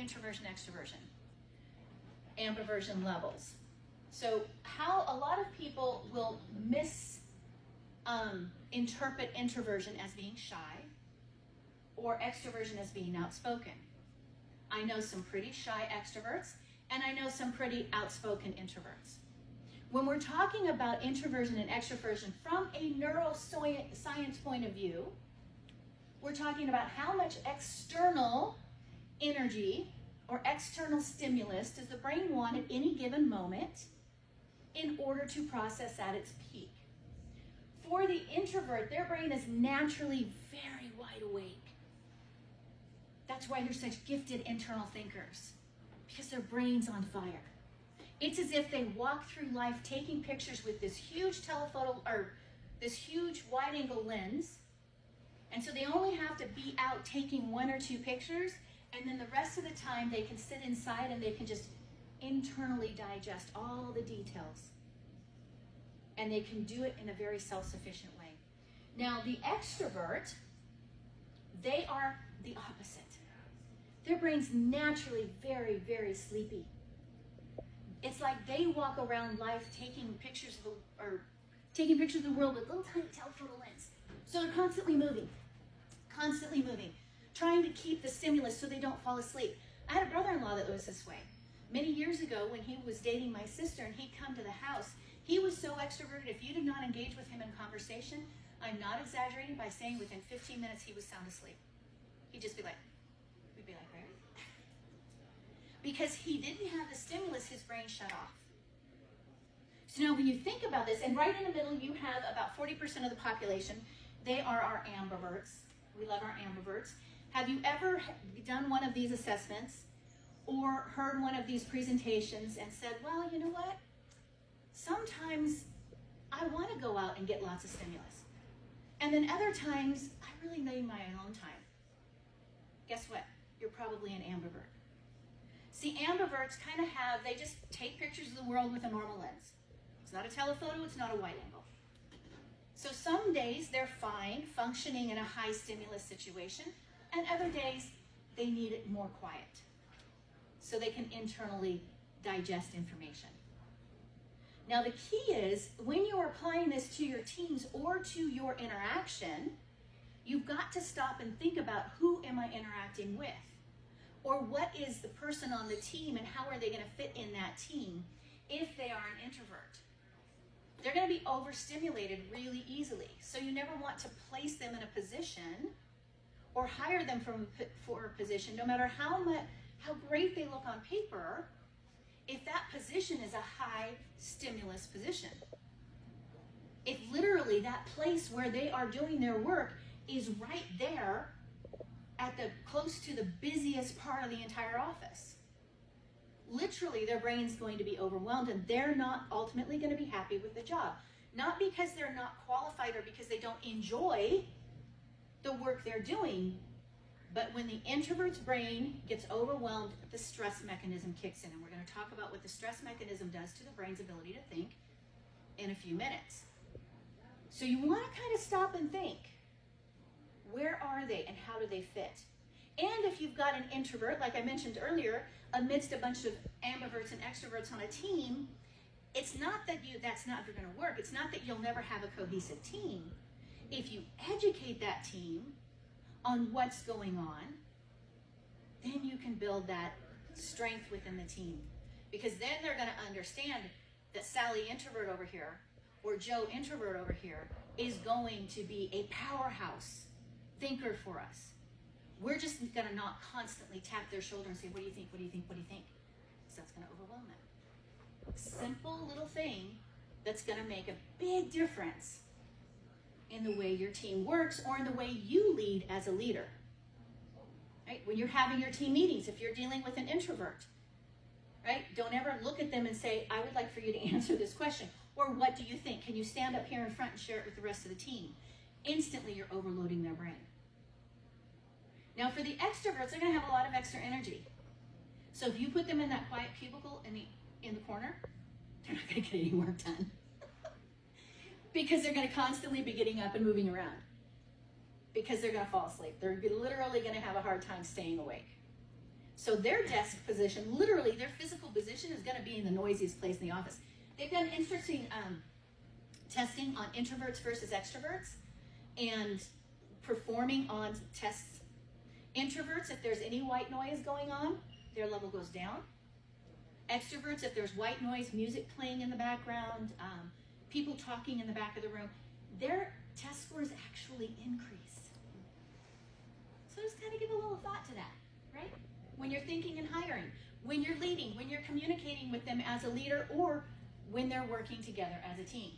introversion, extroversion, ambiversion levels. So how a lot of people will interpret introversion as being shy or extroversion as being outspoken. I know some pretty shy extroverts and I know some pretty outspoken introverts. When we're talking about introversion and extroversion from a neuroscience point of view, we're talking about how much external energy or external stimulus does the brain want at any given moment in order to process at its peak. For the introvert, their brain is naturally very wide awake. That's why they're such gifted internal thinkers, because their brain's on fire. It's as if they walk through life taking pictures with this huge telephoto or this huge wide-angle lens, and so they only have to be out taking 1 or 2 pictures, and then the rest of the time they can sit inside and they can just internally digest all the details. And they can do it in a very self-sufficient way. Now, the extrovert, they are the opposite. Their brain's naturally very, very sleepy. It's like they walk around life taking pictures of the world with little tiny telephoto lens. So they're constantly moving, trying to keep the stimulus so they don't fall asleep. I had a brother-in-law that was this way. Many years ago, when he was dating my sister and he'd come to the house, he was so extroverted, if you did not engage with him in conversation, I'm not exaggerating by saying within 15 minutes he was sound asleep. He'd just be like, we'd be like, where? Because he didn't have the stimulus, his brain shut off. So now when you think about this, and right in the middle you have about 40% of the population, they are our ambiverts. We love our ambiverts. Have you ever done one of these assessments or heard one of these presentations and said, well, you know what? Sometimes I want to go out and get lots of stimulus. And then other times, I really need my own time. Guess what? You're probably an ambivert. See, ambiverts kind of they just take pictures of the world with a normal lens. It's not a telephoto, it's not a wide angle. So some days they're fine functioning in a high stimulus situation, and other days they need it more quiet so they can internally digest information. Now the key is, when you're applying this to your teams or to your interaction, you've got to stop and think about, who am I interacting with? Or what is the person on the team and how are they going to fit in that team if they are an introvert? They're going to be overstimulated really easily. So you never want to place them in a position or hire them for a position, no matter how great they look on paper, if that position is a high stimulus position. If literally that place where they are doing their work is right there at close to the busiest part of the entire office, literally their brain's going to be overwhelmed and they're not ultimately going to be happy with the job. Not because they're not qualified or because they don't enjoy the work they're doing, but when the introvert's brain gets overwhelmed, the stress mechanism kicks in. And we're going to talk about what the stress mechanism does to the brain's ability to think in a few minutes. So you want to kind of stop and think, where are they and how do they fit? And if you've got an introvert, like I mentioned earlier, amidst a bunch of ambiverts and extroverts on a team, it's not that that's not going to work. It's not that you'll never have a cohesive team. If you educate that team on what's going on, then you can build that strength within the team. Because then they're going to understand that Sally introvert over here or Joe introvert over here is going to be a powerhouse thinker for us. We're just going to not constantly tap their shoulder and say, what do you think, what do you think, what do you think? So that's going to overwhelm them. Simple little thing that's going to make a big difference in the way your team works or in the way you lead as a leader. Right? When you're having your team meetings, if you're dealing with an introvert, right? Don't ever look at them and say, I would like for you to answer this question. Or what do you think? Can you stand up here in front and share it with the rest of the team? Instantly, you're overloading their brain. Now, for the extroverts, they're going to have a lot of extra energy. So if you put them in that quiet cubicle in the corner, they're not going to get any work done. Because they're going to constantly be getting up and moving around. Because they're going to fall asleep. They're literally going to have a hard time staying awake. So their desk position, literally their physical position, is going to be in the noisiest place in the office. They've done interesting testing on introverts versus extroverts and performing on tests. Introverts, if there's any white noise going on, their level goes down. Extroverts, if there's white noise, music playing in the background, people talking in the back of the room, their test scores actually increase. So just kind of give a little thought to that, right? When you're thinking and hiring, when you're leading, when you're communicating with them as a leader, or when they're working together as a team.